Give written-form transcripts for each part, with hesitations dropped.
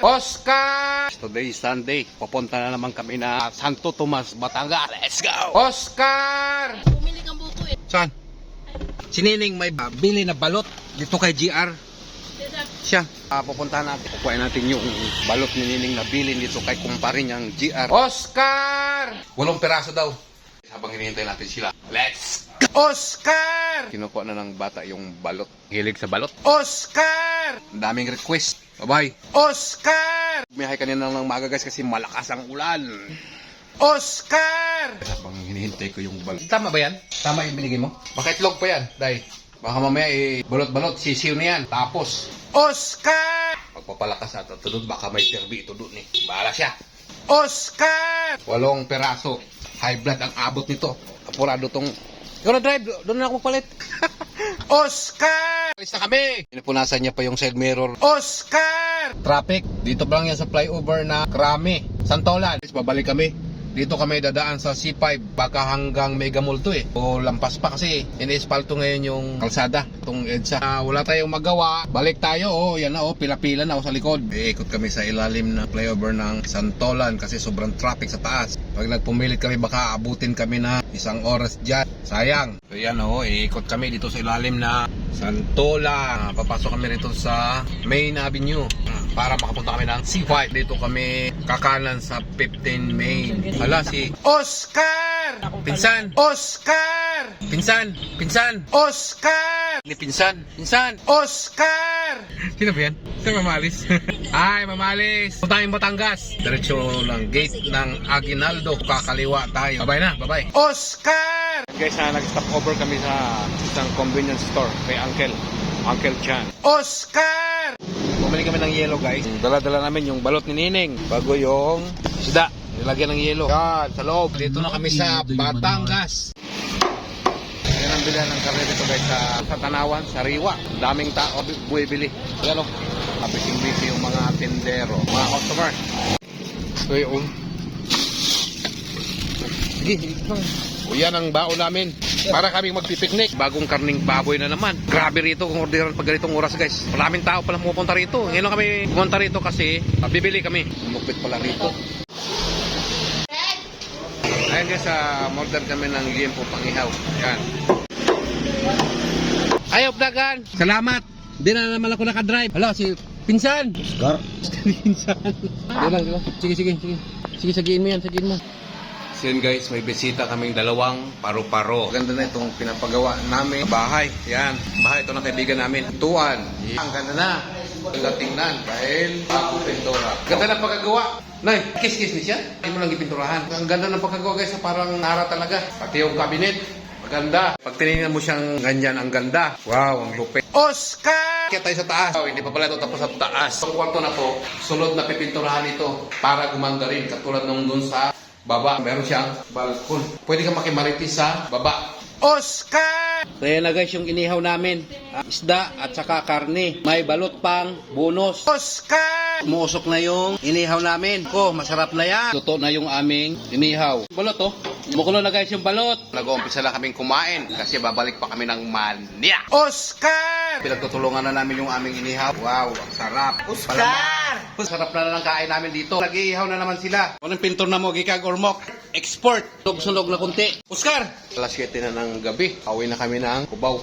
Oscar! Today is Sunday. Pupunta na naman kami na Santo Tomas, Batangas. Let's go! Oscar! Bumili kang buko eh. Saan? Si Nining may bili na balot dito kay GR. Siya. Pupuntahan natin. Kukuhain natin yung balot ni Nining na bilin dito kay kumpare niyang GR. Oscar! 8 peraso daw. Habang hinihintay natin sila. Let's go! Oscar! Kinukuha na ng bata yung balot. Hilig sa balot. Oscar! Ang daming request. Bye-bye. Oscar! Bumiyahe kanina ng maaga guys kasi malakas ang ulan. Oscar! Habang hinihintay ko yung balot. Tama ba yan? Tama yung binigay mo? Baka itlog pa yan, Day. Baka mamaya balot-balot, sisiw na yan. Tapos, Oscar! Pagpapalakas at tudod, baka may terbi ito doon eh. Bahala siya. Oscar! 8 peraso. High blood ang abot nito. Apurado tong... Ikaw na drive, doon na ako magpalit. Oscar! Alis na kami! Pinupunasan niya pa yung side mirror. Oscar! Traffic. Dito pa lang yan sa flyover na Krami, Santolan. Babalik kami. Dito kami dadaan sa C5 baka hanggang Mega Mall to eh. O lampas pa kasi iniespalto ngayon yung kalsada, itong EDSA. Wala tayong magawa. Balik tayo. Yan na pila-pila na sa likod. Ikot kami sa ilalim ng flyover ng Santolan kasi sobrang traffic sa taas. Pag nagpumilit kami baka abutin kami na 1 oras dyan. Sayang. So yan ikot kami dito sa ilalim na Santolan. Papasok kami rito sa Main Avenue para makapunta kami ng C5. Dito kami kakanan sa 15 Main. Hala si Oscar! Pinsan! Oscar! Pinsan! Pinsan! Oscar! Ni Pinsan! Pinsan! Oscar! Sino ba yan? Sino mamalis? Ay, mamalis! Punta tayong Batangas. Diretso ng gate ng Aguinaldo. Kakaliwa tayo. Bye-bye na. Bye-bye. Oscar! Guys, nag-stop over kami sa isang convenience store kay Uncle Chan. Oscar! Bumili kami ng yelo guys. Dala-dala namin yung balot ni Nining. Bago yung isda. Nilagyan ng yelo. Yan, sa loob. Dito na kami sa Batangas. Yan ang bilihan ng karne dito guys sa Tanawan, sa Riwa. Daming tao buwibili. Yan Mabising-busy yung mga tindero, mga customer. So yun. Sige, yan ang baon namin. Para kaming magpipiknik. Bagong karning baboy na naman. Grabe rito kung orderan pag ganitong oras guys. Maraming tao palang pupunta rito. Ngayon lang kami pumunta rito kasi bibili kami. Lumupit pala rito. Ayun guys, order kami ng liempo pangihaw. Yan. Ayop dagan. Salamat. Di na naman ako nakadrive. Hala, si Pinsan. Oscar. Pinsan. Sige. Sige, sagiin mo yan, sagiin mo. So yun guys, may bisita kaming 2 paro-paro. Ganda na itong pinapagawa namin. Bahay, yan. Bahay ito ng kaibigan namin. Tuan. Ang ganda na. Ganda tingnan dahil pintura. Ganda na pagkagawa. Nay, kiss-kiss ni siya. Hindi mo lang ipinturahan. Ang ganda ng pagkagawa guys, parang nara talaga. Pati yung cabinet. Maganda. Pag tinignan mo siyang ganyan, ang ganda. Wow, ang lupit. Oscar! Kaya tayo sa taas. Hindi pa pala ito tapos sa taas. Ang kwarto na to, sunod na pipinturahan ito para gumanda rin. Katulad nung dun sa baba, meron siyang balkon. Pwede ka makimaritis sa baba. Oscar! So yan na guys yung inihaw namin. Isda at saka karne. May balot pang bonus. Oscar! Umuusok na yung inihaw namin. Masarap na yan. Luto na yung aming inihaw. Balot Mukulo na guys yung balot. Nag-uumpisa na kaming kumain kasi babalik pa kami ng Mania. Oscar! Pinagtutulungan na namin yung aming inihaw. Wow, ang sarap. Oscar! Sarap na lang kain namin dito. Nag-iihaw na naman sila. Anong pintor na mo, Gikag Ormok? Export. Sunog na kunti. Oscar! Alas 7 na ng gabi. Pauwi na kami ng Cubao.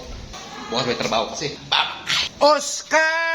Bukas may trabaho kasi. Oscar!